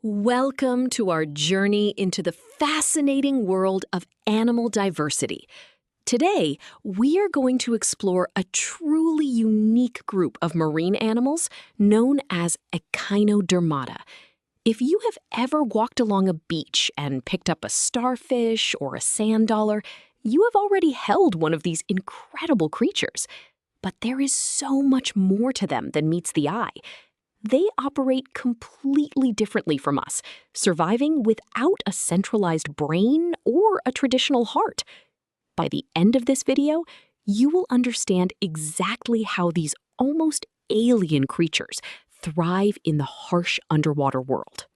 Welcome to our journey into the fascinating world of animal diversity. Today, we are going to explore a truly unique group of marine animals known as Echinodermata. If you have ever walked along a beach and picked up a starfish or a sand dollar, you have already held one of these incredible creatures. But there is so much more to them than meets the eye. They operate completely differently from us, surviving without a centralized brain or a traditional heart. By the end of this video, you will understand exactly how these almost alien creatures thrive in the harsh underwater world.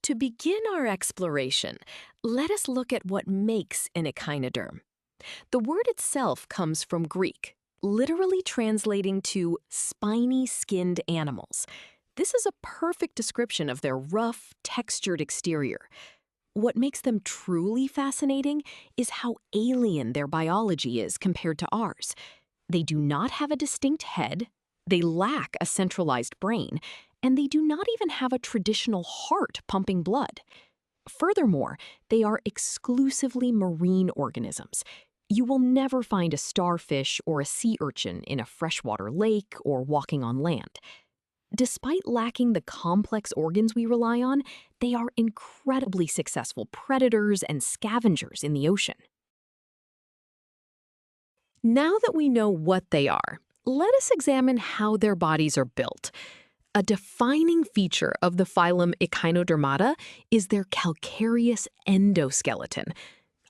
To begin our exploration, let us look at what makes an echinoderm. The word itself comes from Greek, literally translating to spiny-skinned animals. This is a perfect description of their rough, textured exterior. What makes them truly fascinating is how alien their biology is compared to ours. They do not have a distinct head, they lack a centralized brain, and they do not even have a traditional heart pumping blood. Furthermore, they are exclusively marine organisms. You will never find a starfish or a sea urchin in a freshwater lake or walking on land. Despite lacking the complex organs we rely on, they are incredibly successful predators and scavengers in the ocean. Now that we know what they are, let us examine how their bodies are built. A defining feature of the phylum Echinodermata is their calcareous endoskeleton.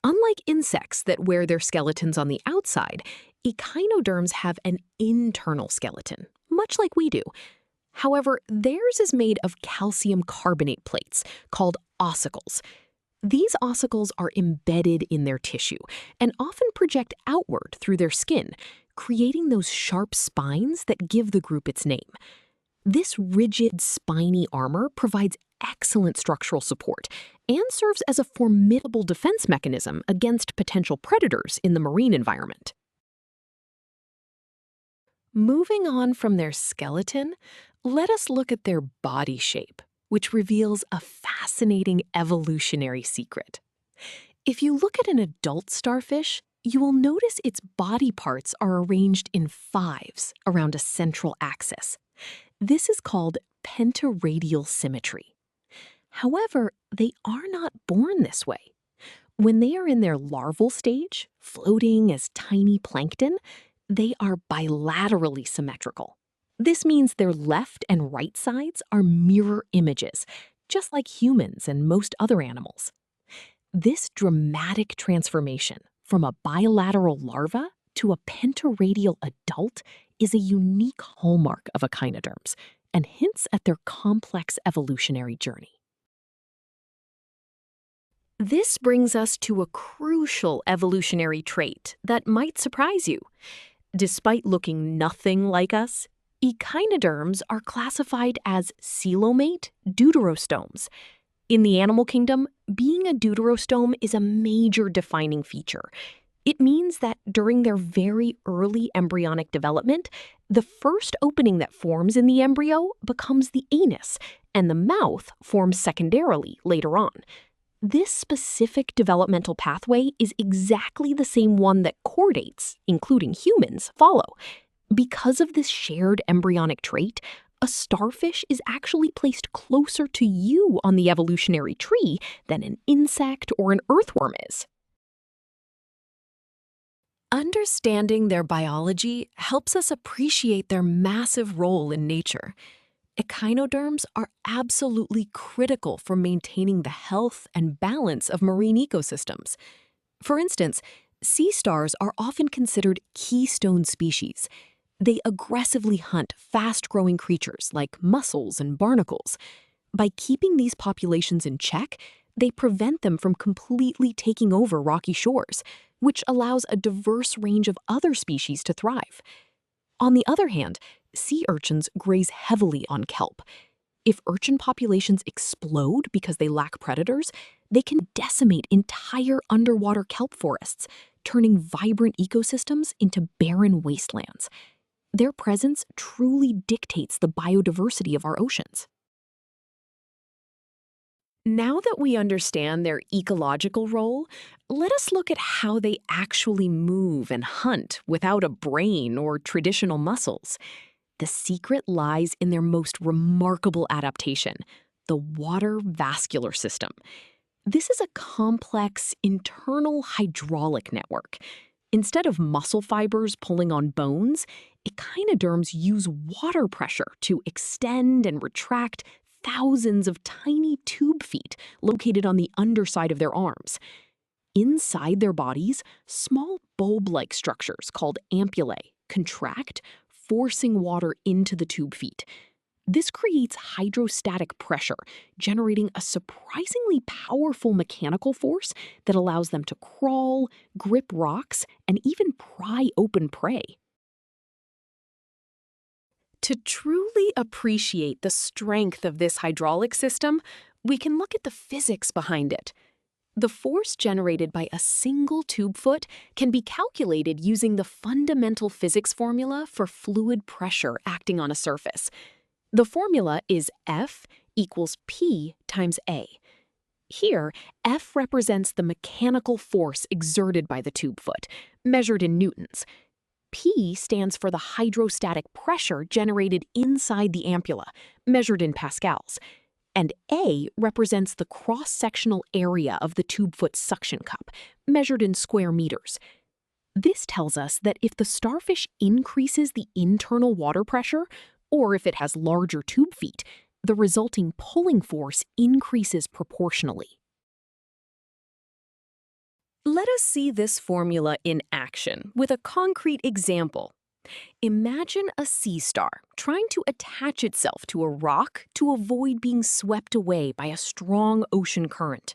Unlike insects that wear their skeletons on the outside, echinoderms have an internal skeleton, much like we do. However, theirs is made of calcium carbonate plates, called ossicles. These ossicles are embedded in their tissue and often project outward through their skin, creating those sharp spines that give the group its name. This rigid, spiny armor provides excellent structural support and serves as a formidable defense mechanism against potential predators in the marine environment. Moving on from their skeleton, let us look at their body shape, which reveals a fascinating evolutionary secret. If you look at an adult starfish, you will notice its body parts are arranged in fives around a central axis. This is called pentaradial symmetry. However, they are not born this way. When they are in their larval stage, floating as tiny plankton, they are bilaterally symmetrical. This means their left and right sides are mirror images, just like humans and most other animals. This dramatic transformation from a bilateral larva to a pentaradial adult is a unique hallmark of echinoderms and hints at their complex evolutionary journey. This brings us to a crucial evolutionary trait that might surprise you. Despite looking nothing like us, echinoderms are classified as coelomate deuterostomes. In the animal kingdom, being a deuterostome is a major defining feature. It means that during their very early embryonic development, the first opening that forms in the embryo becomes the anus, and the mouth forms secondarily later on. This specific developmental pathway is exactly the same one that chordates, including humans, follow. Because of this shared embryonic trait, a starfish is actually placed closer to you on the evolutionary tree than an insect or an earthworm is. Understanding their biology helps us appreciate their massive role in nature. Echinoderms are absolutely critical for maintaining the health and balance of marine ecosystems. For instance, sea stars are often considered keystone species. They aggressively hunt fast-growing creatures like mussels and barnacles. By keeping these populations in check, they prevent them from completely taking over rocky shores, which allows a diverse range of other species to thrive. On the other hand, sea urchins graze heavily on kelp. If urchin populations explode because they lack predators, they can decimate entire underwater kelp forests, turning vibrant ecosystems into barren wastelands. Their presence truly dictates the biodiversity of our oceans. Now that we understand their ecological role, let us look at how they actually move and hunt without a brain or traditional muscles. The secret lies in their most remarkable adaptation, the water vascular system. This is a complex internal hydraulic network. Instead of muscle fibers pulling on bones, echinoderms use water pressure to extend and retract thousands of tiny tube feet located on the underside of their arms. Inside their bodies, small bulb-like structures called ampullae contract, forcing water into the tube feet. This creates hydrostatic pressure, generating a surprisingly powerful mechanical force that allows them to crawl, grip rocks, and even pry open prey. To truly appreciate the strength of this hydraulic system, we can look at the physics behind it. The force generated by a single tube foot can be calculated using the fundamental physics formula for fluid pressure acting on a surface. The formula is F equals P times A. Here, F represents the mechanical force exerted by the tube foot, measured in newtons. P stands for the hydrostatic pressure generated inside the ampulla, measured in pascals. And A represents the cross-sectional area of the tube foot suction cup, measured in square meters. This tells us that if the starfish increases the internal water pressure, or if it has larger tube feet, the resulting pulling force increases proportionally. Let us see this formula in action with a concrete example. Imagine a sea star trying to attach itself to a rock to avoid being swept away by a strong ocean current.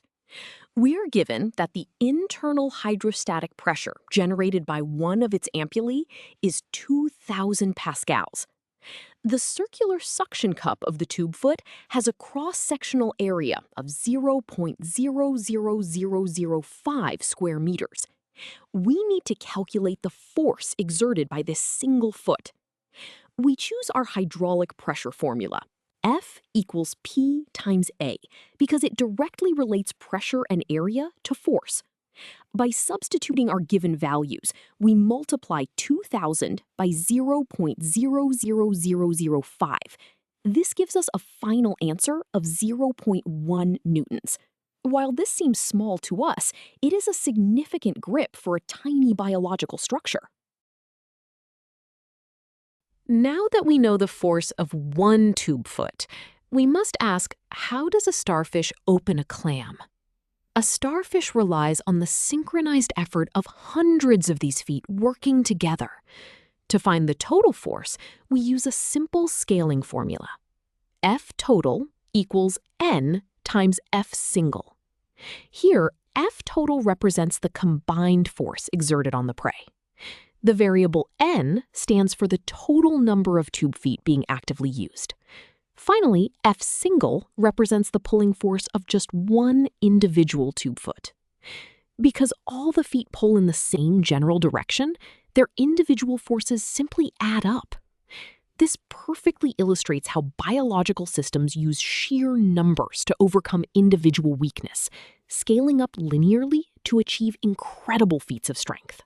We are given that the internal hydrostatic pressure generated by one of its ampullae is 2,000 pascals. The circular suction cup of the tube foot has a cross-sectional area of 0.00005 square meters. We need to calculate the force exerted by this single foot. We choose our hydraulic pressure formula, F equals P times A, because it directly relates pressure and area to force. By substituting our given values, we multiply 2,000 by 0.00005. This gives us a final answer of 0.1 newtons. While this seems small to us, it is a significant grip for a tiny biological structure. Now that we know the force of one tube foot, we must ask, how does a starfish open a clam? A starfish relies on the synchronized effort of hundreds of these feet working together. To find the total force, we use a simple scaling formula. F total equals N times F single. Here, F total represents the combined force exerted on the prey. The variable N stands for the total number of tube feet being actively used. Finally, F single represents the pulling force of just one individual tube foot. Because all the feet pull in the same general direction, their individual forces simply add up. This perfectly illustrates how biological systems use sheer numbers to overcome individual weakness, scaling up linearly to achieve incredible feats of strength.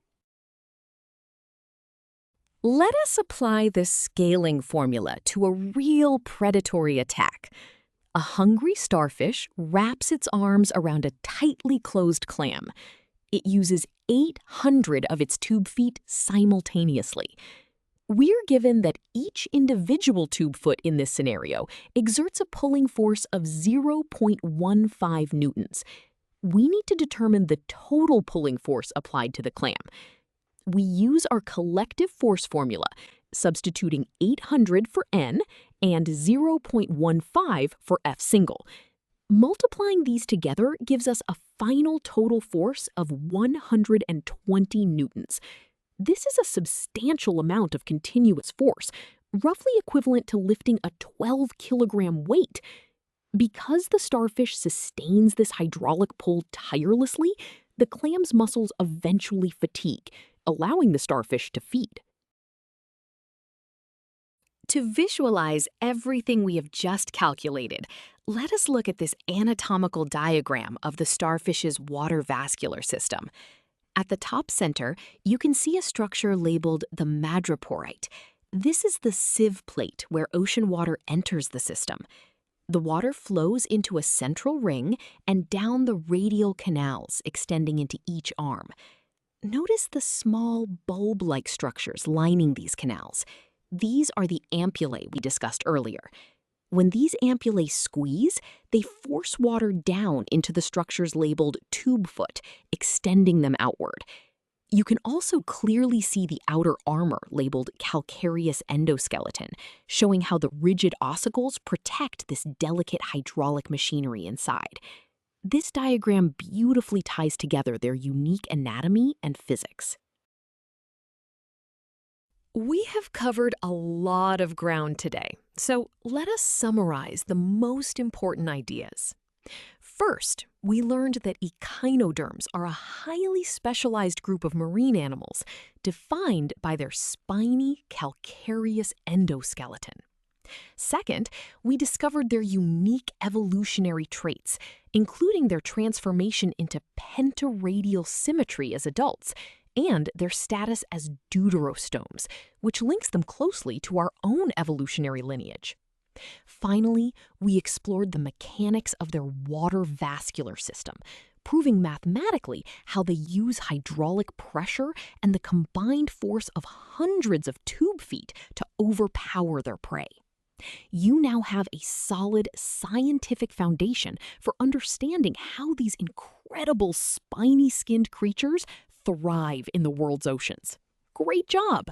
Let us apply this scaling formula to a real predatory attack. A hungry starfish wraps its arms around a tightly closed clam. It uses 800 of its tube feet simultaneously. We're given that each individual tube foot in this scenario exerts a pulling force of 0.15 newtons. We need to determine the total pulling force applied to the clam. We use our collective force formula, substituting 800 for N and 0.15 for F single. Multiplying these together gives us a final total force of 120 newtons. This is a substantial amount of continuous force, roughly equivalent to lifting a 12-kilogram weight. Because the starfish sustains this hydraulic pull tirelessly, the clam's muscles eventually fatigue, allowing the starfish to feed. To visualize everything we have just calculated, let us look at this anatomical diagram of the starfish's water vascular system. At the top center, you can see a structure labeled the madreporite. This is the sieve plate where ocean water enters the system. The water flows into a central ring and down the radial canals extending into each arm. Notice the small bulb-like structures lining these canals. These are the ampullae we discussed earlier. When these ampullae squeeze, they force water down into the structures labeled tube foot, extending them outward. You can also clearly see the outer armor labeled calcareous endoskeleton, showing how the rigid ossicles protect this delicate hydraulic machinery inside. This diagram beautifully ties together their unique anatomy and physics. We have covered a lot of ground today, so let us summarize the most important ideas. First, we learned that echinoderms are a highly specialized group of marine animals defined by their spiny, calcareous endoskeleton. Second, we discovered their unique evolutionary traits, including their transformation into pentaradial symmetry as adults and their status as deuterostomes, which links them closely to our own evolutionary lineage. Finally, we explored the mechanics of their water vascular system, proving mathematically how they use hydraulic pressure and the combined force of hundreds of tube feet to overpower their prey. You now have a solid scientific foundation for understanding how these incredible spiny-skinned creatures thrive in the world's oceans. Great job!